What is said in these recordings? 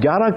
11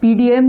PDM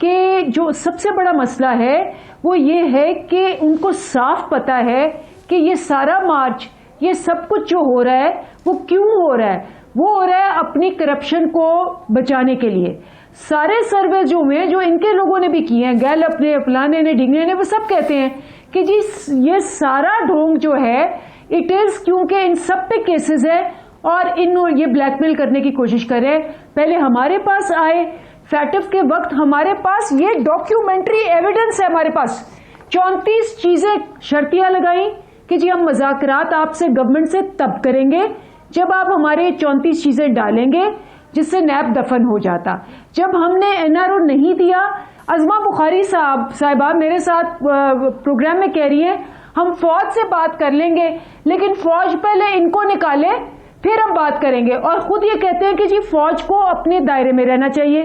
کہ جو سب سے بڑا مسئلہ ہے وہ یہ ہے کہ ان کو صاف پتا ہے کہ یہ سارا مارچ، یہ سب کچھ جو ہو رہا ہے وہ کیوں ہو رہا ہے؟ وہ ہو رہا ہے اپنی کرپشن کو بچانے کے لیے. سارے سروے جو ہوئے جو ان کے لوگوں نے بھی کیے ہیں، گیلپ نے، فلانے نے، ڈھنگنے نے، وہ سب کہتے ہیں کہ جی یہ سارا ڈھونگ جو ہے اٹ از کیونکہ ان سب پہ کیسز ہے اور یہ بلیک میل کرنے کی کوشش کر رہے ہیں. پہلے ہمارے پاس آئے فیٹف کے وقت، ہمارے پاس یہ ڈاکیومنٹری ایویڈنس ہے، ہمارے پاس 34 چیزیں شرطیاں لگائیں کہ جی ہم مذاکرات آپ سے گورنمنٹ سے تب کریں گے جب آپ ہمارے 34 چیزیں ڈالیں گے، جس سے نیب دفن ہو جاتا. جب ہم نے NRO نہیں دیا، عظمہ بخاری صاحبہ میرے ساتھ پروگرام میں کہہ رہی ہیں ہم فوج سے بات کر لیں گے، لیکن فوج پہلے ان کو نکالے پھر ہم بات کریں گے. اور خود یہ کہتے ہیں کہ جی فوج کو اپنے دائرے میں رہنا چاہیے.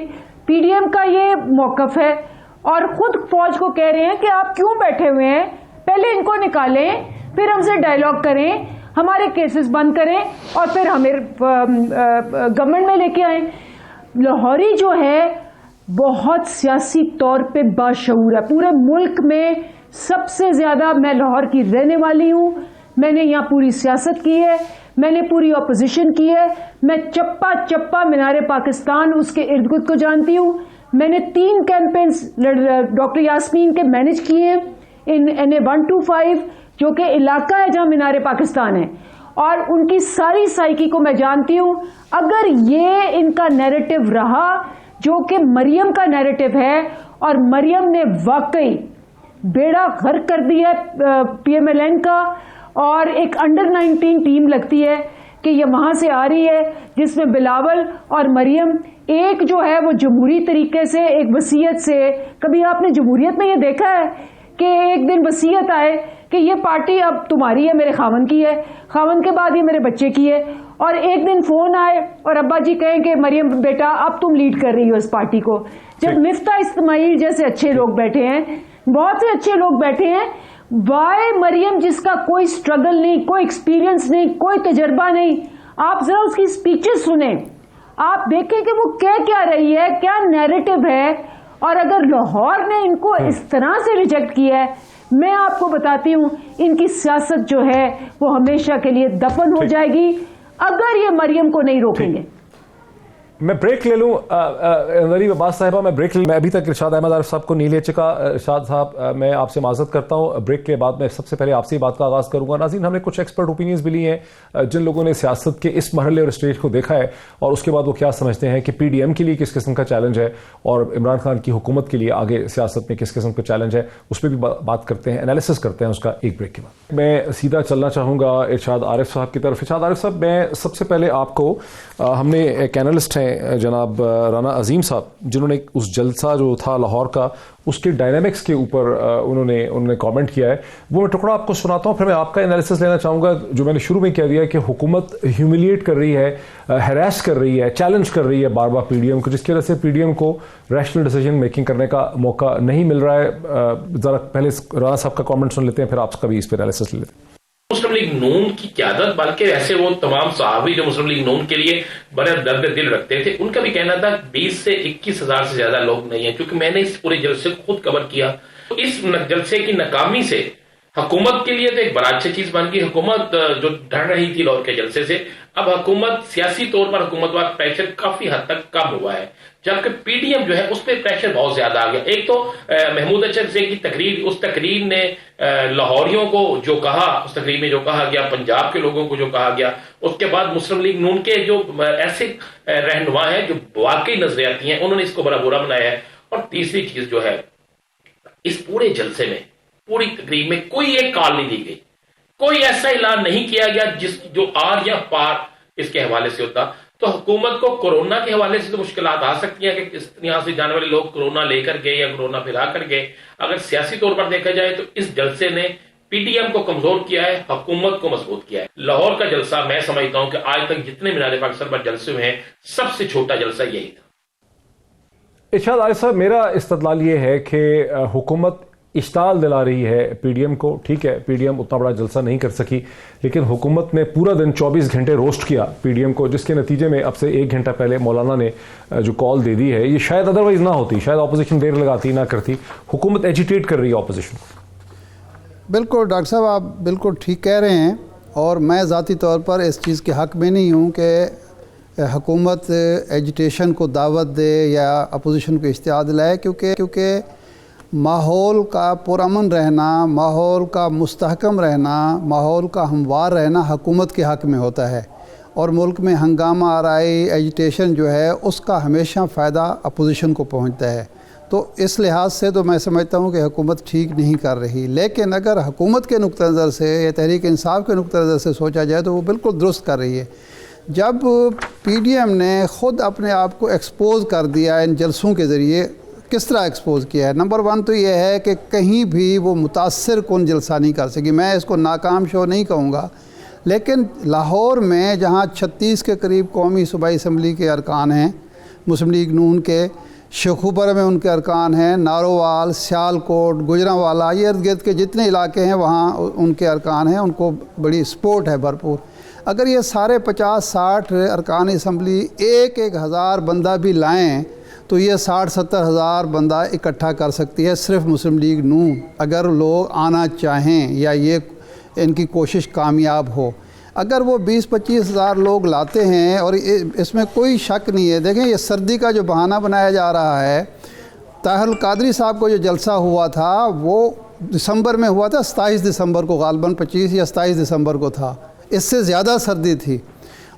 PDM کا یہ موقف ہے اور خود فوج کو کہہ رہے ہیں کہ آپ کیوں بیٹھے ہوئے ہیں، پہلے ان کو نکالیں، پھر ہم سے ڈائیلاگ کریں، ہمارے کیسز بند کریں اور پھر ہمیں گورنمنٹ میں لے کے آئیں. لاہوری جو ہے بہت سیاسی طور پہ باشعور ہے. پورے ملک میں سب سے زیادہ، میں لاہور کی رہنے والی ہوں، میں نے یہاں پوری سیاست کی ہے، میں نے پوری اپوزیشن کی ہے، میں چپا چپا مینار پاکستان اس کے ارد گرد کو جانتی ہوں. میں نے 3 کیمپینز ڈاکٹر یاسمین کے مینج کیے ہیں ان NA 125 جو کہ علاقہ ہے جہاں مینار پاکستان ہے، اور ان کی ساری سائیکی کو میں جانتی ہوں. اگر یہ ان کا نیریٹو رہا جو کہ مریم کا نیریٹو ہے، اور مریم نے واقعی بیڑا غرق کر دیا PMLN کا، اور ایک انڈر 19 ٹیم لگتی ہے کہ یہ وہاں سے آ رہی ہے جس میں بلاول اور مریم ایک جو ہے وہ جمہوری طریقے سے ایک وصیت سے، کبھی آپ نے جمہوریت میں یہ دیکھا ہے کہ ایک دن وصیت آئے کہ یہ پارٹی اب تمہاری ہے، میرے خاوند کی ہے، خاوند کے بعد یہ میرے بچے کی ہے، اور ایک دن فون آئے اور ابا جی کہیں کہ مریم بیٹا اب تم لیڈ کر رہی ہو اس پارٹی کو. جب مفتاح اسماعیل جیسے اچھے لوگ بیٹھے ہیں، بہت سے اچھے لوگ بیٹھے ہیں، وائے مریم جس کا کوئی سٹرگل نہیں، کوئی ایکسپیرینس نہیں، کوئی تجربہ نہیں، آپ ذرا اس کی سپیچز سنیں، آپ دیکھیں کہ وہ کیا رہی ہے، کیا نیریٹو ہے. اور اگر لاہور نے ان کو اس طرح سے ریجیکٹ کیا ہے، میں آپ کو بتاتی ہوں ان کی سیاست جو ہے وہ ہمیشہ کے لیے دفن ہو جائے گی اگر یہ مریم کو نہیں روکیں گے. میں بریک لے لوں غریب عباس صاحبہ، میں بریک لوں. میں ابھی تک ارشاد احمد عارف صاحب کو نہیں لے چکا. ارشاد صاحب میں آپ سے معذرت کرتا ہوں. بریک کے بعد میں سب سے پہلے آپ سے ہی بات کا آغاز کروں گا. ناظرین، ہم نے کچھ ایکسپرٹ اوپینینز بھی لی ہیں جن لوگوں نے سیاست کے اس مرحلے اور اسٹیج کو دیکھا ہے اور اس کے بعد وہ کیا سمجھتے ہیں کہ PDM کے لیے کس قسم کا چیلنج ہے اور عمران خان کی حکومت کے لیے آگے سیاست میں کس قسم کا چیلنج ہے، اس پہ بھی بات کرتے ہیں، انالیسس کرتے ہیں اس کا ایک بریک کے بعد. میں سیدھا چلنا چاہوں گا ارشاد عارف صاحب کی طرف. ارشاد عارف صاحب، میں سب سے پہلے آپ کو، ہم نے ایک اینالسٹ ہیں جناب رانا عظیم صاحب جنہوں نے اس جلسہ جو تھا لاہور کا اس کے ڈائنامکس کے اوپر انہوں نے کامنٹ کیا ہے، وہ میں ٹکڑا آپ کو سناتا ہوں، پھر میں آپ کا انالیسس لینا چاہوں گا. جو میں نے شروع میں کہہ دیا کہ حکومت ہیوملیٹ کر رہی ہے، ہیراس کر رہی ہے، چیلنج کر رہی ہے بار بار PDM کو، جس کی وجہ سے PDM کو ریشنل ڈیسیجن میکنگ کرنے کا موقع نہیں مل رہا ہے. ذرا پہلے رانا صاحب کا کامنٹ سن لیتے ہیں، پھر آپ کا بھی اس پہ انالیسس لے لیتے ہیں. مسلم لیگ نون کی قیادت، بلکہ ایسے وہ تمام صحافی جو مسلم لیگ نون کے لیے بڑے درد دل رکھتے تھے، ان کا بھی کہنا تھا 20 سے 21 ہزار سے زیادہ لوگ نہیں ہیں. کیونکہ میں نے اس پورے جلسے کو خود کور کیا، تو اس جلسے کی ناکامی سے حکومت کے لیے تو ایک بڑا اچھی چیز بن گئی. حکومت جو ڈر رہی تھی لاہور کے جلسے سے، اب حکومت سیاسی طور پر حکومت پر پریشر کافی حد تک کم ہوا ہے، جبکہ PDM جو ہے اس پہ پریشر بہت زیادہ آ گیا. ایک تو محمود اچھر کی تقریر، اس تقریر نے لاہوریوں کو جو کہا، اس تقریر میں جو کہا گیا، پنجاب کے لوگوں کو جو کہا گیا، اس کے بعد مسلم لیگ نون کے جو ایسے رہنما ہیں جو واقعی نظریاتی ہیں، انہوں نے اس کو بڑا برا بنایا ہے. اور تیسری چیز جو ہے، اس پورے جلسے میں، پوری تقریر میں کوئی ایک کال نہیں دی گئی، کوئی ایسا اعلان نہیں کیا گیا جو آر یا پار اس کے حوالے سے ہوتا. تو حکومت کو کورونا کے حوالے سے تو مشکلات آ سکتی ہیں کہ یہاں سے جانے والے لوگ کورونا لے کر گئے یا کورونا پھیلا کر گئے. اگر سیاسی طور پر دیکھا جائے تو اس جلسے نے PDM کو کمزور کیا ہے، حکومت کو مضبوط کیا ہے. لاہور کا جلسہ میں سمجھتا ہوں کہ آج تک جتنے مینار پاکستان پر جلسے ہوئے ہیں، سب سے چھوٹا جلسہ یہی تھا. ارشاد عارف صاحب، میرا استدلال یہ ہے کہ حکومت اشتعال دلا رہی ہے پی ڈی ایم کو. ٹھیک ہے, پی ڈی ایم اتنا بڑا جلسہ نہیں کر سکی, لیکن حکومت نے پورا دن 24 گھنٹے روسٹ کیا پی ڈی ایم کو, جس کے نتیجے میں اب سے 1 گھنٹہ پہلے مولانا نے جو کال دے دی ہے, یہ شاید ادروائز نہ ہوتی, شاید اپوزیشن دیر لگاتی نہ کرتی. حکومت ایجیٹیٹ کر رہی ہے اپوزیشن کو. بالکل ڈاکٹر صاحب, آپ بالکل ٹھیک کہہ رہے ہیں, اور میں ذاتی طور پر اس چیز کے حق میں نہیں ہوں کہ حکومت ایجیٹیشن کو دعوت دے یا اپوزیشن کو اشتعال دلائے, کیونکہ ماحول کا پرامن رہنا, ماحول کا مستحکم رہنا, ماحول کا ہموار رہنا حکومت کے حق میں ہوتا ہے, اور ملک میں ہنگامہ آرائی, ایجیٹیشن جو ہے اس کا ہمیشہ فائدہ اپوزیشن کو پہنچتا ہے. تو اس لحاظ سے تو میں سمجھتا ہوں کہ حکومت ٹھیک نہیں کر رہی, لیکن اگر حکومت کے نقطہ نظر سے یا تحریک انصاف کے نقطہ نظر سے سوچا جائے تو وہ بالکل درست کر رہی ہے. جب پی ڈی ایم نے خود اپنے آپ کو ایکسپوز کر دیا ان جلسوں کے ذریعے, کس طرح ایکسپوز کیا ہے؟ نمبر 1 تو یہ ہے کہ کہیں بھی وہ متاثر کن جلسہ نہیں کر سکی. میں اس کو ناکام شو نہیں کہوں گا, لیکن لاہور میں جہاں 36 کے قریب قومی صوبائی اسمبلی کے ارکان ہیں مسلم لیگ نون کے, شیخوپورہ میں ان کے ارکان ہیں, نارووال, سیالکوٹ, گجرانوالہ, یہ ارد گرد کے جتنے علاقے ہیں وہاں ان کے ارکان ہیں, ان کو بڑی سپورٹ ہے بھرپور. اگر یہ سارے 50-60 ارکان اسمبلی ایک ہزار بندہ بھی لائیں تو یہ 60-70 ہزار بندہ اکٹھا کر سکتی ہے صرف مسلم لیگ نون, اگر لوگ آنا چاہیں یا یہ ان کی کوشش کامیاب ہو. اگر وہ 20-25 ہزار لوگ لاتے ہیں, اور اس میں کوئی شک نہیں ہے. دیکھیں, یہ سردی کا جو بہانہ بنایا جا رہا ہے, طاہر القادری صاحب کو جو جلسہ ہوا تھا وہ دسمبر میں ہوا تھا, 27 دسمبر کو غالباً 25 یا 27 دسمبر کو تھا, اس سے زیادہ سردی تھی.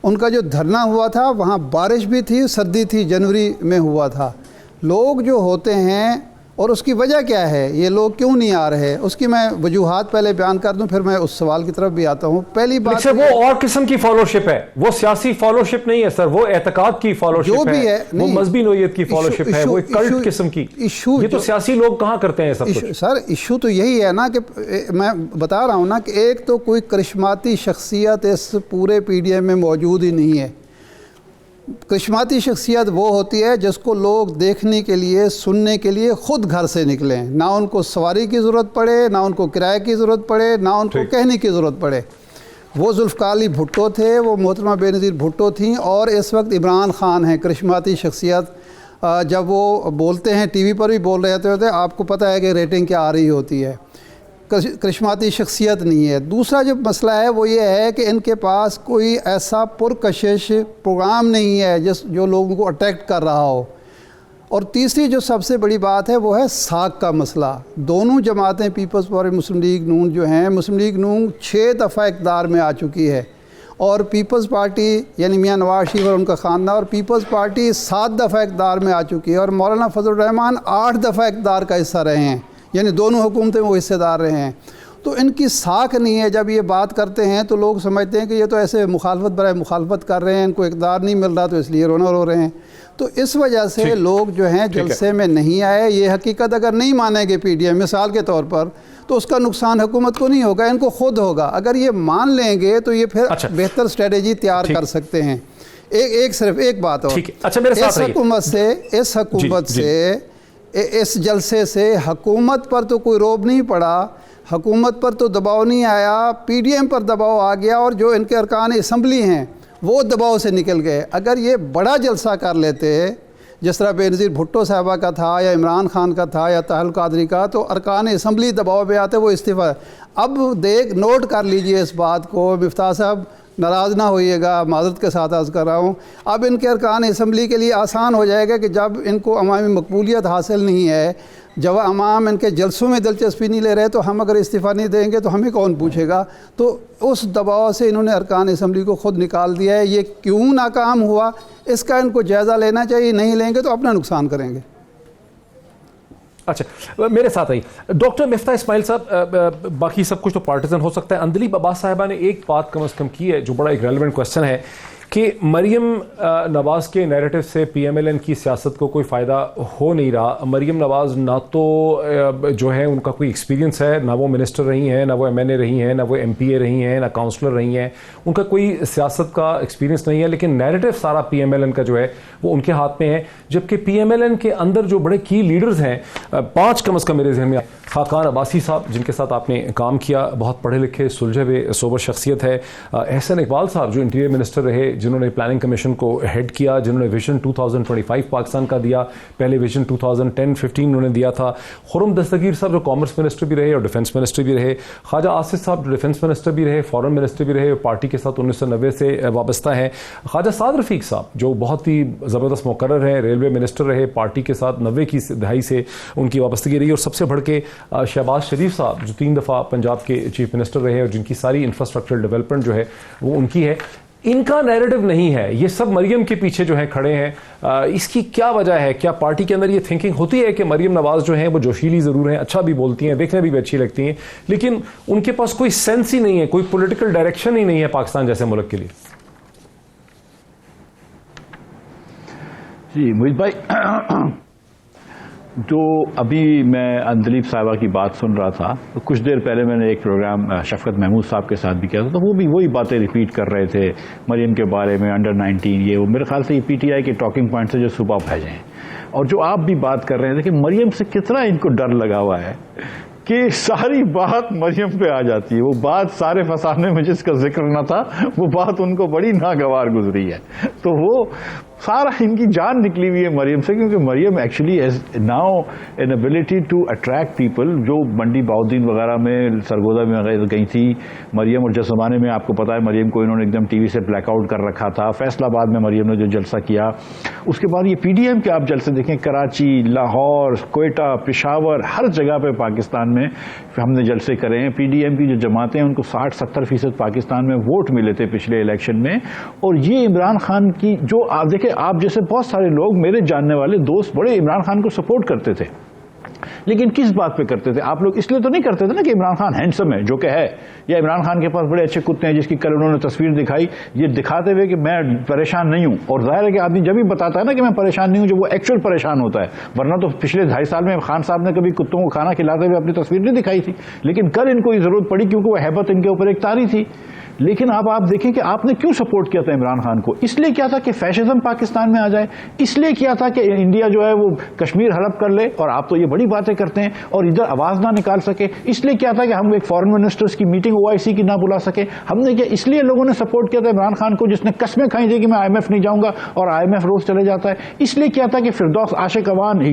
ان کا جو دھرنا ہوا تھا وہاں بارش بھی تھی, سردی تھی, جنوری میں ہوا تھا. لوگ جو ہوتے ہیں, اور اس کی وجہ کیا ہے, یہ لوگ کیوں نہیں آ رہے, اس کی میں وجوہات پہلے بیان کر دوں, پھر میں اس سوال کی طرف بھی آتا ہوں. پہلی بات سر, وہ اور قسم کی فالوشپ ہے, وہ سیاسی فالوشپ نہیں ہے سر, وہ اعتقاد کی فالوشپ ہے, وہ مذہبی نوعیت کی فالوشپ ہے, وہ ایک کلٹ قسم کی. یہ تو سیاسی لوگ کہاں کرتے ہیں سب کچھ. سر ایشو تو یہی ہے نا, کہ میں بتا رہا ہوں نا کہ ایک تو کوئی کرشماتی شخصیت اس پورے پی ڈی ایم میں موجود ہی نہیں ہے. کرشماتی شخصیت وہ ہوتی ہے جس کو لوگ دیکھنے کے لیے, سننے کے لیے خود گھر سے نکلیں, نہ ان کو سواری کی ضرورت پڑے, نہ ان کو کرائے کی ضرورت پڑے, نہ ان کو کہنے کی ضرورت پڑے. وہ ذوالفقار علی بھٹو تھے, وہ محترمہ بے نظیر بھٹو تھیں, اور اس وقت عمران خان ہیں کرشماتی شخصیت. جب وہ بولتے ہیں ٹی وی پر بھی بول رہے ہوتے, آپ کو پتہ ہے کہ ریٹنگ کیا آ رہی ہوتی ہے. کرشماتی شخصیت نہیں ہے. دوسرا جو مسئلہ ہے وہ یہ ہے کہ ان کے پاس کوئی ایسا پرکشش پروگرام نہیں ہے جو لوگوں کو اٹریکٹ کر رہا ہو. اور تیسری جو سب سے بڑی بات ہے وہ ہے ساکھ کا مسئلہ. دونوں جماعتیں پیپلز پارٹی مسلم لیگ نون جو ہیں, مسلم لیگ نون 6 دفعہ اقتدار میں آ چکی ہے, اور پیپلز پارٹی یعنی میاں نواز شریف اور ان کا خاندان, اور پیپلز پارٹی 7 دفعہ اقتدار میں آ چکی ہے, اور مولانا فضل الرحمان 8 دفعہ اقتدار کا حصہ رہے ہیں, یعنی دونوں حکومتیں وہ حصے دار رہے ہیں. تو ان کی ساکھ نہیں ہے. جب یہ بات کرتے ہیں تو لوگ سمجھتے ہیں کہ یہ تو ایسے مخالفت برائے مخالفت کر رہے ہیں, ان کو اقتدار نہیں مل رہا تو اس لیے رونا رو رہے ہیں. تو اس وجہ سے لوگ جو ہیں جلسے میں نہیں آئے. یہ حقیقت اگر نہیں مانیں گے پی ڈی ایم مثال کے طور پر, تو اس کا نقصان حکومت کو نہیں ہوگا, ان کو خود ہوگا. اگر یہ مان لیں گے تو یہ پھر بہتر اسٹریٹجی تیار کر سکتے ہیں. صرف ایک بات اور, اس حکومت سے اس جلسے سے حکومت پر تو کوئی روب نہیں پڑا, حکومت پر تو دباؤ نہیں آیا, پی ڈی ایم پر دباؤ آ گیا, اور جو ان کے ارکان اسمبلی ہیں وہ دباؤ سے نکل گئے. اگر یہ بڑا جلسہ کر لیتے جس طرح بے نظیر بھٹو صاحبہ کا تھا یا عمران خان کا تھا یا طاہر القادری کا, تو ارکان اسمبلی دباؤ پہ آتے, وہ استعفیٰ. اب نوٹ کر لیجئے اس بات کو, مفتاح صاحب ناراض نہ ہوئیے گا, معذرت کے ساتھ عرض کر رہا ہوں. اب ان کے ارکان اسمبلی کے لیے آسان ہو جائے گا کہ جب ان کو عوامی مقبولیت حاصل نہیں ہے, جب عوام ان کے جلسوں میں دلچسپی نہیں لے رہے, تو ہم اگر استعفیٰ نہیں دیں گے تو ہمیں کون پوچھے گا. تو اس دباؤ سے انہوں نے ارکان اسمبلی کو خود نکال دیا ہے. یہ کیوں ناکام ہوا, اس کا ان کو جائزہ لینا چاہیے. نہیں لیں گے تو اپنا نقصان کریں گے. اچھا, میرے ساتھ آئی ڈاکٹر مفتاح اسماعیل صاحب. باقی سب کچھ تو پارٹیزن ہو سکتا ہے. اندلیب عباس صاحبہ نے ایک بات کم از کم کی ہے جو بڑا ایک ریلیونٹ کوسچن ہے, کہ مریم نواز کے نیریٹو سے پی ایم ایل این کی سیاست کو کوئی فائدہ ہو نہیں رہا. مریم نواز نہ تو جو ہے ان کا کوئی ایکسپیرینس ہے, نہ وہ منسٹر رہی ہیں, نہ وہ ایم این اے رہی ہیں, نہ وہ ایم پی اے رہی ہیں, نہ کاؤنسلر رہی ہیں, ان کا کوئی سیاست کا ایکسپیرینس نہیں ہے. لیکن نیریٹو سارا پی ایم ایل این کا جو ہے وہ ان کے ہاتھ میں ہے, جبکہ پی ایم ایل این کے اندر جو بڑے کی لیڈرز ہیں, 5 کم از کم میرے ذہن میں, خاقان عباسی صاحب جن کے ساتھ آپ نے کام کیا, بہت پڑھے لکھے سلجھے ہوئے سوبر شخصیت ہے, احسن اقبال صاحب جو انٹیریئر منسٹر رہے, جنہوں نے پلاننگ کمیشن کو ہیڈ کیا, جنہوں نے ویژن 2025 پاکستان کا دیا, پہلے ویژن 2010-15 انہوں نے دیا تھا, خرم دستگیر صاحب جو کامرس منسٹر بھی رہے اور ڈیفنس منسٹر بھی رہے, خواجہ آصف صاحب جو ڈیفنس منسٹر بھی رہے, فارن منسٹر بھی رہے, پارٹی کے ساتھ 1990 سے وابستہ ہیں, خواجہ سعد رفیق صاحب جو بہت ہی زبردست مقرر ہیں, ریلوے منسٹر رہے, پارٹی کے ساتھ 90 کی دہائی سے ان کی وابستگی رہی, اور سب سے بڑھ کے شہباز شریف صاحب جو 3 دفعہ پنجاب کے چیف منسٹر رہے اور جن کی ساری انفراسٹرکچرل ڈیولپمنٹ جو ہے وہ ان کی ہے. ان کا نیریٹو نہیں ہے, یہ سب مریم کے پیچھے جو ہیں کھڑے ہیں. اس کی کیا وجہ ہے؟ کیا پارٹی کے اندر یہ تھنکنگ ہوتی ہے کہ مریم نواز جو ہیں وہ جوشیلی ضرور ہیں, اچھا بھی بولتی ہیں, دیکھنے بھی اچھی لگتی ہیں, لیکن ان کے پاس کوئی سینس ہی نہیں ہے, کوئی پولیٹیکل ڈائریکشن ہی نہیں ہے پاکستان جیسے ملک کے لیے؟ جی موہت بھائی, جو ابھی میں اندلیب صاحبہ کی بات سن رہا تھا, تو کچھ دیر پہلے میں نے ایک پروگرام شفقت محمود صاحب کے ساتھ بھی کیا تھا, تو وہ بھی وہی باتیں ریپیٹ کر رہے تھے مریم کے بارے میں, انڈر 19 یہ وہ. میرے خیال سے یہ پی ٹی آئی کے ٹاکنگ پوائنٹ سے جو صبح بھیجے ہیں, اور جو آپ بھی بات کر رہے ہیں کہ مریم سے کتنا ان کو ڈر لگا ہوا ہے کہ ساری بات مریم پہ آ جاتی ہے. وہ بات سارے فسانے میں جس کا ذکر نہ تھا, وہ بات ان کو بڑی ناگوار گزری ہے. تو وہ سارا ان کی جان نکلی ہوئی ہے مریم سے, کیونکہ Maryam actually is now an ability to attract people. جو منڈی باؤدین وغیرہ میں, سرگودا میں گئی تھی مریم, اور جس زمانے میں آپ کو پتا ہے مریم کو انہوں نے ایک دم ٹی وی سے بلیک آؤٹ کر رکھا تھا. فیصلہ آباد میں مریم نے جو جلسہ کیا, اس کے بعد یہ پی ڈی ایم کے آپ جلسے دیکھیں, کراچی, لاہور, کوئٹہ, پشاور, ہر جگہ پہ پاکستان میں ہم نے جلسے کرے ہیں. پی ڈی ایم کی جو جماعتیں ہیں ان کو 60-70% پاکستان میں ووٹ ملے تھے پچھلے الیکشن میں. اور یہ عمران خان کی جو آپ دیکھیں, آپ جیسے بہت سارے لوگ, میرے جاننے والے دوست, بڑے عمران خان کو سپورٹ کرتے تھے. لیکن کس بات پہ کرتے تھے آپ لوگ؟ اس لیے تو نہیں کرتے تھے نا کہ عمران خان ہینڈسم ہے, جو کہ ہے, یا عمران خان کے پاس بڑے اچھے کتے ہیں, جس کی کل انہوں نے تصویر دکھائی, یہ دکھاتے ہوئے کہ میں پریشان نہیں ہوں. اور ظاہر ہے کہ آدمی جب بھی بتاتا ہے نا کہ میں پریشان نہیں ہوں, جب وہ ایکچوئل پریشان ہوتا ہے. ورنہ تو پچھلے 2.5 سال میں خان صاحب نے کبھی کتوں کو کھانا کھلاتے ہوئے اپنی تصویر نہیں دکھائی تھی. لیکن کل ان کو یہ ضرورت پڑی کیونکہ وہ ہیبت ان کے اوپر ایک طاری تھی. لیکن اب آپ دیکھیں کہ آپ نے کیوں سپورٹ کیا تھا عمران خان کو؟ اس لیے کیا تھا کہ فیشزم پاکستان میں آ جائے, اس لیے کیا تھا کہ انڈیا جو ہے وہ کشمیر ہڑپ کر لے, اور آپ تو یہ بڑی باتیں کرتے ہیں, اور ادھر آواز نہ نکال سکے. اس لیے کیا تھا کہ ہم ایک فارن منسٹرز کی میٹنگ OIC کی نہ بلا سکے. ہم نے کیا اس لیے لوگوں نے سپورٹ کیا تھا عمران خان کو, جس نے قسمیں کھائی تھی کہ میں IMF نہیں جاؤں گا, اور IMF روز چلے جاتا ہے. اس لیے کیا تھا کہ فردوس عاشق اوان,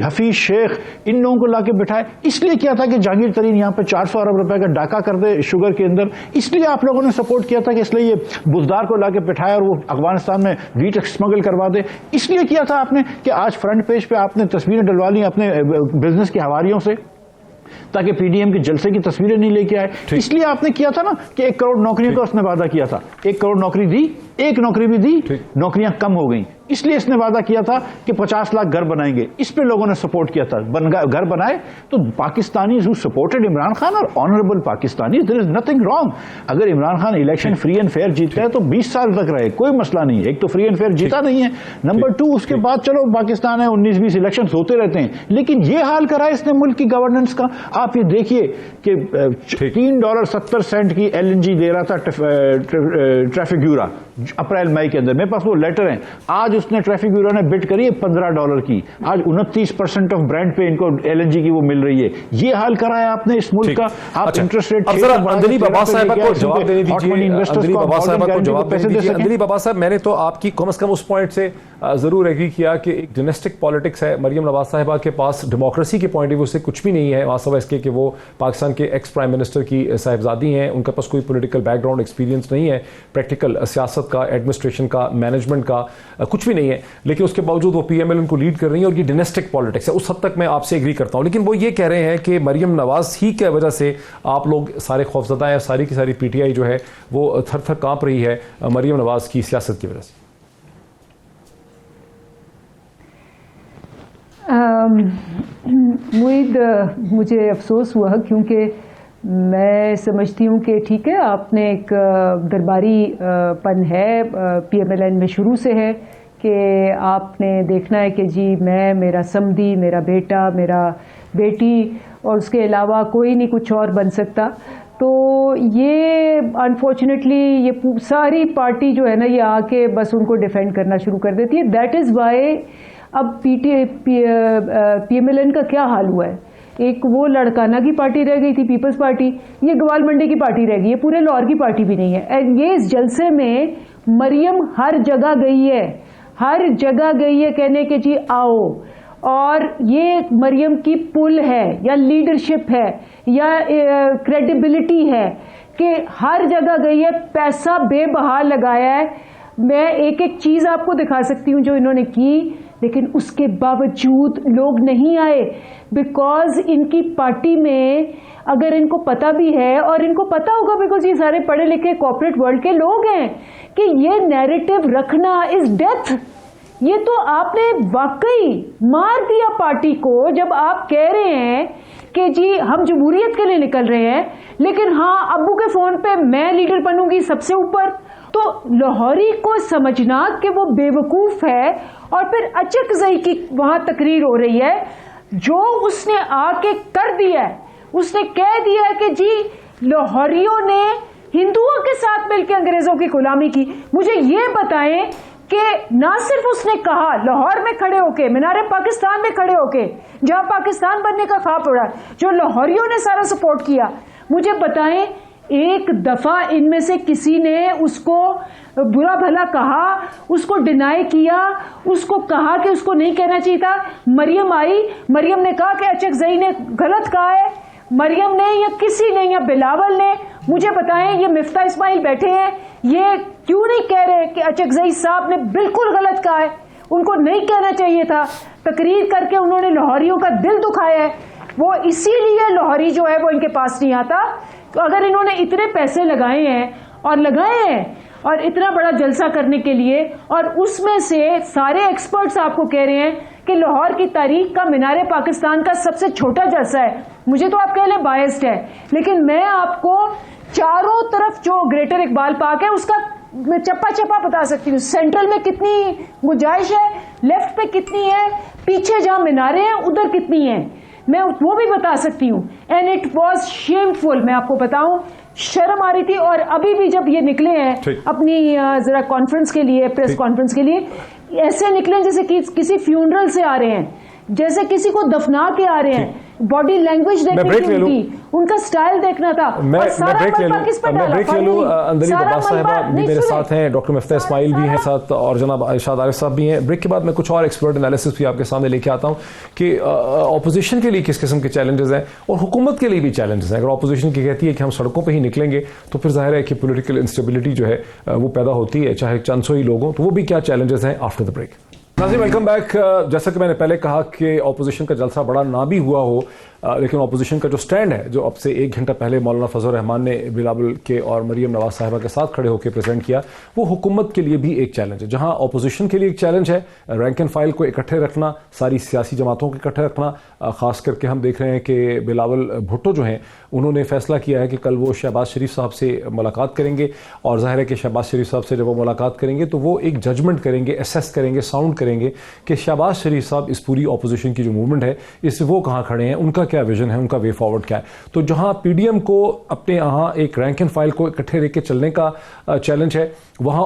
حفیظ شیخ, ان لوگوں کو لا کے بٹھائے. اس لیے کیا تھا کہ جہانگیر ترین یہاں پہ 400 ارب روپے کا ڈاکہ کر دے شوگر کے اندر. اس لیے آپ لوگوں نے سپورٹ کیا تھا کہ اس لیے یہ بزدار کو لا کے بٹھایا اور وہ افغانستان میں ویٹ اسمگل کروا دے. اس لیے کیا تھا آپ نے کہ آج فرنٹ پیج پہ آپ نے تصویریں ڈلوا لی اپنے بزنس کی حواریوں سے, تاکہ پی ڈی ایم کی جلسے کی تصویریں نہیں لے کے آئے. اس لیے آپ نے کیا تھا نا کہ 1 کروڑ نوکریوں کا اس نے وعدہ کیا تھا. 1 کروڑ نوکری دی, 1 نوکری بھی دی, نوکریاں کم ہو گئیں. اس لیے اس نے وعدہ کیا تھا کہ 50 لاکھ گھر بنائیں گے. اس پہ لوگوں نے سپورٹ کیا تھا, گھر بنائے. تو پاکستانی ہو سپورٹڈ عمران خان اور honourable Pakistani, there is nothing wrong. اگر Imran Khan election free and fair جیتتا ہے تو 20 سال تک رہے, کوئی مسئلہ نہیں ہے. ایک تو فری اینڈ فیئر جیتا نہیں ہے, نمبر 2 اس کے بعد چلو پاکستان ہے 19-20 الیکشن ہوتے رہتے ہیں. لیکن یہ حال کرا ہے اس نے ملک کی گورننس کا. آپ یہ دیکھیے کہ $3.70 کی LNG دے رہا تھا ٹریفک بیورو اپریل مئی کے اندر. میرے پاس وہ لیٹر ہیں. آج اس نے ٹریفک بیورو نے بٹ کری ہے $15 کی. آج 29% آف برینڈ پہ ان کو LNG کی وہ مل رہی ہے. یہ حال کرا ہے آپ نے اس ملک کا. آپ انٹرسٹ ریٹ اندلیب عباس صاحبہ کو جواب دینے دیجیے. اندلیب عباس صاحب, میں نے تو آپ کی کم از کم اس پوائنٹ سے ضرور ایگری کیا کہ ایک ڈینسٹک پالیٹکس ہے. مریم نواز صاحبہ کے پاس ڈیموکریسی کے پوائنٹ آف ویو سے کچھ بھی نہیں ہے, واسطہ اس کے کہ وہ پاکستان کے ایکس پرائم منسٹر کی صاحبزادی ہیں. ان کے پاس کوئی پولیٹیکل بیک گراؤنڈ ایکسپیرینس نہیں ہے, پریکٹیکل سیاست کا, ایڈمنسٹریشن کا, مینجمنٹ کا, کچھ بھی نہیں ہے. لیکن اس کے باوجود وہ PML ان کو لیڈ کر رہی ہیں, اور یہ ڈینسٹک پالیٹکس ہے. اس حد تک میں آپ سے ایگری کرتا ہوں. لیکن وہ یہ کہہ رہے ہیں کہ مریم نواز ہی کی وجہ سے آپ لوگ سارے خوفزدہ ہیں, ساری کی ساری PTI جو ہے وہ تھر تھر کانپ رہی ہے مریم نواز کی سیاست کی وجہ سے. معید, مجھے افسوس ہوا کیونکہ میں سمجھتی ہوں کہ ٹھیک ہے، آپ نے ایک درباری پن ہے پی ایم ایل این میں شروع سے ہے کہ آپ نے دیکھنا ہے کہ جی میں، میرا سمدھی، میرا بیٹا، میرا بیٹی اور اس کے علاوہ کوئی نہیں کچھ اور بن سکتا. تو یہ انفارچونیٹلی یہ ساری پارٹی جو ہے نا یہ آ کے بس ان کو ڈیفینڈ کرنا شروع کر دیتی ہے. دیٹ از وائی اب پی ایم ایل این کا کیا حال ہوا ہے. ایک وہ لڑکانہ کی پارٹی رہ گئی تھی پیپلز پارٹی، یہ گوال منڈی کی پارٹی رہ گئی ہے، پورے لاہور کی پارٹی بھی نہیں ہے. اینڈ یہ اس جلسے میں مریم ہر جگہ گئی ہے، ہر جگہ گئی ہے کہنے کہ جی آؤ. اور یہ مریم کی پل ہے یا لیڈرشپ ہے یا کریڈیبلٹی ہے کہ ہر جگہ گئی ہے، پیسہ بے بہا لگایا ہے. میں ایک ایک چیز آپ کو دکھا سکتی ہوں جو انہوں نے کی، لیکن اس کے باوجود لوگ نہیں آئے بیکاز ان کی پارٹی میں اگر ان کو پتا بھی ہے، اور ان کو پتا ہوگا بیکاز یہ سارے پڑھے لکھے کارپوریٹ ورلڈ کے لوگ ہیں، کہ یہ نیریٹو رکھنا از ڈیتھ. یہ تو آپ نے واقعی مار دیا پارٹی کو جب آپ کہہ رہے ہیں کہ جی ہم جمہوریت کے لیے نکل رہے ہیں، لیکن ہاں ابو کے فون پہ میں لیڈر بنوں گی سب سے اوپر. تو لاہوری کو سمجھنا کہ وہ بے وقوف ہے، اور پھر اچک زئی کی وہاں تقریر ہو رہی ہے جو اس نے آ کے کر دیا ہے. اس نے کہہ دیا ہے کہ جی لاہوریوں نے ہندوؤں کے ساتھ مل کے انگریزوں کی غلامی کی. مجھے یہ بتائیں کہ نہ صرف اس نے کہا لاہور میں کھڑے ہو کے، مینار پاکستان میں کھڑے ہو کے جہاں پاکستان بننے کا خواب اڑا، جو لاہوریوں نے سارا سپورٹ کیا، مجھے بتائیں ایک دفعہ ان میں سے کسی نے اس کو برا بھلا کہا، اس کو ڈینائی کیا، اس کو کہا کہ اس کو نہیں کہنا چاہیے تھا؟ مریم آئی، مریم نے کہا کہ اچک زئی نے غلط کہا ہے، مریم نے یا کسی نے یا بلاول نے. مجھے بتائیں یہ مفتاح اسماعیل بیٹھے ہیں، یہ کیوں نہیں کہہ رہے کہ اچک زئی صاحب نے بالکل غلط کہا ہے، ان کو نہیں کہنا چاہیے تھا. تقریر کر کے انہوں نے لاہوریوں کا دل دکھایا ہے. وہ اسی لیے لاہوری جو ہے وہ ان کے پاس نہیں آتا. تو اگر انہوں نے اتنے پیسے لگائے ہیں اور اتنا بڑا جلسہ کرنے کے لیے، اور اس میں سے سارے ایکسپرٹس آپ کو کہہ رہے ہیں کہ لاہور کی تاریخ کا مینار پاکستان کا سب سے چھوٹا جلسہ ہے، مجھے تو آپ کہہ لیں بائسڈ ہے، لیکن میں آپ کو چاروں طرف جو گریٹر اقبال پارک ہے اس کا میں چپا چپا بتا سکتی ہوں. سینٹرل میں کتنی گنجائش ہے، لیفٹ پہ کتنی ہے، پیچھے جہاں مینارے ہیں ادھر کتنی ہیں، میں وہ بھی بتا سکتی ہوں. اینڈ اٹ واز شیم فل. میں آپ کو بتاؤں شرم آ رہی تھی. اور ابھی بھی جب یہ نکلے ہیں اپنی ذرا کانفرنس کے لیے، پریس کانفرنس کے لیے، ایسے نکلے جیسے کسی فیونرل سے آ رہے ہیں، جیسے کسی کو دفنا کے آ رہے ہیں. باڈی لینگویج دیکھنی تھی ان کی، ان کا سٹائل دیکھنا تھا. میں بریک لے لوں. اندری عباس صاحبہ بھی میرے ساتھ ہیں، ڈاکٹر مفتاح اسماعیل بھی ہیں ساتھ، اور جناب ارشاد عارف صاحب بھی ہیں. بریک کے بعد میں کچھ اور ایکسپرٹ انالیسس بھی آپ کے سامنے لے کے آتا ہوں کہ اپوزیشن کے لیے کس قسم کے چیلنجز ہیں اور حکومت کے لیے بھی چیلنجز ہیں. اگر اپوزیشن کی کہتی ہے کہ ہم سڑکوں پہ ہی نکلیں گے تو پھر ظاہر ہے کہ پولیٹیکل انسٹیبلٹی جو ہے وہ پیدا ہوتی ہے، چاہے چند سو ہی لوگ ہوں. تو وہ بھی کیا چیلنجز ہیں آفٹر دا بریک. ناظرین ویلکم بیک. جیسا کہ میں نے پہلے کہا کہ اپوزیشن کا جلسہ بڑا نہ بھی ہوا ہو، لیکن اپوزیشن کا جو سٹینڈ ہے جو اب سے 1 گھنٹہ پہلے مولانا فضل الرحمان نے بلاول کے اور مریم نواز صاحبہ کے ساتھ کھڑے ہو کے پریزنٹ کیا، وہ حکومت کے لیے بھی ایک چیلنج ہے. جہاں اپوزیشن کے لیے ایک چیلنج ہے رینک اینڈ فائل کو اکٹھے رکھنا، ساری سیاسی جماعتوں کو اکٹھے رکھنا. خاص کر کے ہم دیکھ رہے ہیں کہ بلاول بھٹو جو ہیں انہوں نے فیصلہ کیا ہے کہ کل وہ شہباز شریف صاحب سے ملاقات کریں گے، اور ظاہر ہے کہ شہباز شریف صاحب سے جب وہ ملاقات کریں گے تو وہ ایک ججمنٹ کریں گے، اسیس کریں گے، ساؤنڈ کریں گے کہ شہباز شریف صاحب اس پوری اپوزیشن کی جو موومنٹ ہے اس سے وہ کہاں کھڑے ہیں، ان کا کیا ویژن ہے، ان کا وے فارورڈ کیا ہے. تو جہاں پی ڈی ایم کو اپنے یہاں ایک رینک اینڈ فائل کو اکٹھے رہ کے چلنے کا چیلنج ہے، وہاں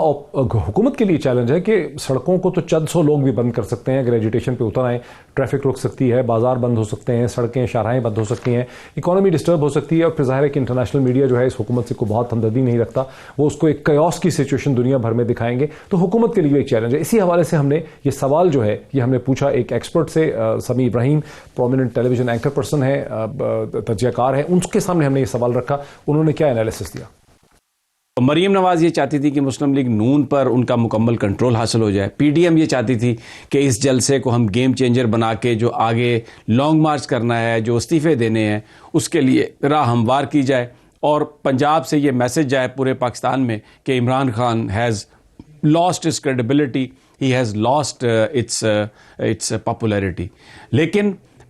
حکومت کے لیے چیلنج ہے کہ سڑکوں کو تو چند سو لوگ بھی بند کر سکتے ہیں اگر ایجیٹیشن پہ اتر آئیں، ٹریفک رک سکتی ہے، بازار بند ہو سکتے ہیں، سڑکیں شاہراہیں بند ہو سکتی ہیں، اکانومی ڈسٹرب ہو سکتی ہے. اور پھر ظاہر ہے کہ انٹرنیشنل میڈیا جو ہے اس حکومت سے کو بہت ہمدردی نہیں رکھتا، وہ اس کو ایک کیوس کی سچویشن دنیا بھر میں دکھائیں گے. تو حکومت کے لیے ایک چیلنج ہے. اسی حوالے سے ہم نے یہ سوال جو ہے یہ ہم نے پوچھا ایک ایکسپرٹ سے، سمیع ابراہیم پرومیننٹ ٹیلی ویژن اینکر پرسن ہے، تجزیہ کار ہے، ان کے سامنے ہم نے یہ سوال رکھا. انہوں نے کیا انالیسس دیا؟ مریم نواز یہ چاہتی تھی کہ مسلم لیگ نون پر ان کا مکمل کنٹرول حاصل ہو جائے. پی ڈی ایم یہ چاہتی تھی کہ اس جلسے کو ہم گیم چینجر بنا کے جو آگے لانگ مارچ کرنا ہے، جو استعفے دینے ہیں، اس کے لیے راہ ہموار کی جائے، اور پنجاب سے یہ میسج جائے پورے پاکستان میں کہ Imran Khan has lost his credibility, he has lost its popularity. لیکن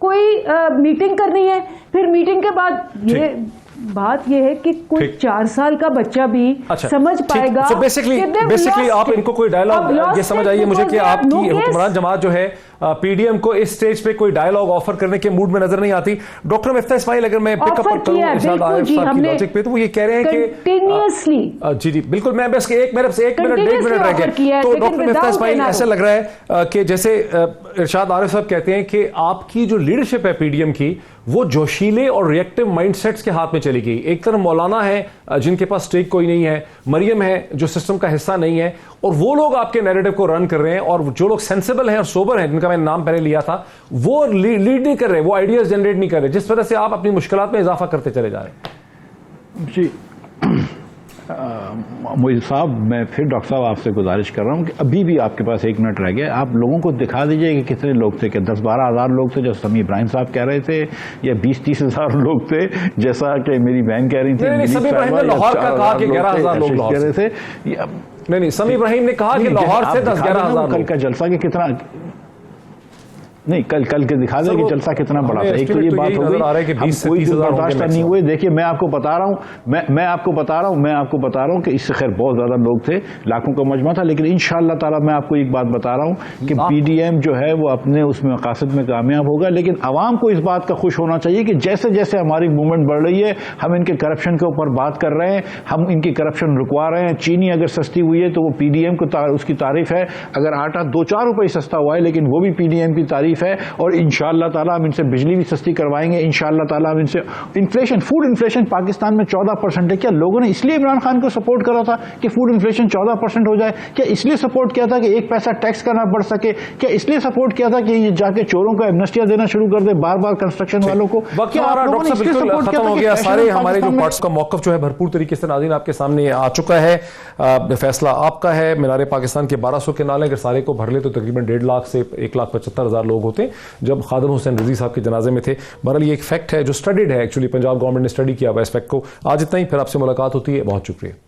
کوئی میٹنگ کرنی ہے, پھر میٹنگ کے بعد یہ بات یہ ہے کہ کوئی 4 سال کا بچہ بھی سمجھ پائے گا. بیسکلی آپ ان کو کوئی ڈائلاگ یہ سمجھ آئیے مجھے کہ آپ کی حکمران جماعت جو ہے پی ڈی ایم کو اس سٹیج پہ کوئی ڈائلاگ آفر کرنے کے موڈ میں نظر نہیں آتی. ڈاکٹر مفتاح اسماعیل اگر میں پک اپ کروں ارشاد عارف صاحب کی لاجک پہ تو وہ یہ کہہ رہے ہیں کہ کنٹینیوسلی جی بالکل, میں بس ایک منٹ 1.5 منٹ رہ گیا. تو ڈاکٹر مفتاح اسماعیل ایسا لگ رہا ہے کہ جیسے ارشاد عارف صاحب کہتے ہیں کہ آپ کی جو لیڈرشپ ہے پی ڈی ایم کی وہ جوشیلے اور ریئیکٹو مائنڈ سیٹس کے ہاتھ میں چلی گئی. ایک طرف مولانا ہے جن کے پاس اسٹیک کوئی نہیں ہے, مریم ہے جو سسٹم کا حصہ نہیں ہے, اور وہ لوگ آپ کے نیریٹو کو رن کر رہے ہیں, اور جو لوگ سینسیبل ہیں اور سوبر ہیں جن کا میں نام پہلے لیا تھا وہ لیڈ نہیں کر رہے, وہ آئیڈیاز جنریٹ نہیں کر رہے, جس وجہ سے آپ اپنی مشکلات میں اضافہ کرتے چلے جا رہے ہیں. جی معید صاحب, میں پھر ڈاکٹر صاحب آپ سے گزارش کر رہا ہوں کہ ابھی بھی آپ کے پاس 1 منٹ رہ گیا, آپ لوگوں کو دکھا دیجئے کہ کتنے لوگ تھے, کہ 10-12 ہزار لوگ تھے جو سمیع ابراہیم صاحب کہہ رہے تھے, یا 20-30 ہزار لوگ تھے جیسا کہ میری بہن کہہ رہی تھی. سمیع ابراہیم نے لاہور کا کہا کہ 11,000 لوگ کہہ رہے تھے. نہیں, سمیع ابراہیم نے کہا کہ لاہور سے 10-11 ہزار. کل کا جلسہ کہ کتنا نہیں, کل کے دکھا دیں کہ جلسہ کتنا بڑا تھا. ایک تو یہ بات ہو گئی, ہم کوئی برداشت نہیں ہوئے. دیکھیے میں آپ کو بتا رہا ہوں, میں آپ کو بتا رہا ہوں کہ اس سے خیر بہت زیادہ لوگ تھے, لاکھوں کا مجمع تھا, لیکن انشاءاللہ تعالی میں آپ کو ایک بات بتا رہا ہوں کہ پی ڈی ایم جو ہے وہ اپنے اس میں مقاصد میں کامیاب ہوگا, لیکن عوام کو اس بات کا خوش ہونا چاہیے کہ جیسے جیسے ہماری موومنٹ بڑھ رہی ہے ہم ان کے کرپشن کے اوپر بات کر رہے ہیں, ہم ان کی کرپشن رکوا رہے ہیں. چینی اگر سستی ہوئی ہے تو وہ پی ڈی ایم کو اس کی تعریف ہے, اگر آٹا 2-4 روپے سستا ہوا ہے لیکن وہ بھی پی ڈی ایم کی تعریف ہے. اور انشاءاللہ تعالیٰ ہم ان سے بجلی بھی سستی کروائیں گے, انشاءاللہ تعالیٰ ہم ان سے انفلیشن, فوڈ انفلیشن پاکستان میں 14% ہے. کیا لوگوں نے اس لیے عمران خان کو سپورٹ کرا تھا کہ فوڈ انفلیشن 14% ہو جائے؟ کیا اس لیے سپورٹ کیا تھا کہ 1 پیسہ ٹیکس کا نہ بڑھ سکے؟ کیا اس لیے سپورٹ کیا تھا کہ یہ جا کے چوروں کو ایمنسٹیاں دینا شروع کر دے بار بار کنسٹرکشن والوں کو؟ ڈاکٹر بالکل ختم ہو گیا. سارے ہمارے جو پارٹس کا موقف جو ہے بھرپور طریقے سے ناظرین آپ کے سامنے آ چکا ہے. فیصلہ آپ کا ہے. مینار پاکستان کے 1200 کے نالے اگر سارے کو بھر لے تو تقریباً 1.5 لاکھ سے 1,75,000 لوگ ہوتے جب خادم حسین رضوی صاحب کے جنازے میں تھے. بہرحال یہ ایک فیکٹ ہے جو اسٹڈیڈ ہے, ایکچولی پنجاب گورنمنٹ نے اسٹڈی کیا ہوا اس فیکٹ کو. آج اتنا ہی, پھر آپ سے ملاقات ہوتی ہے. بہت شکریہ.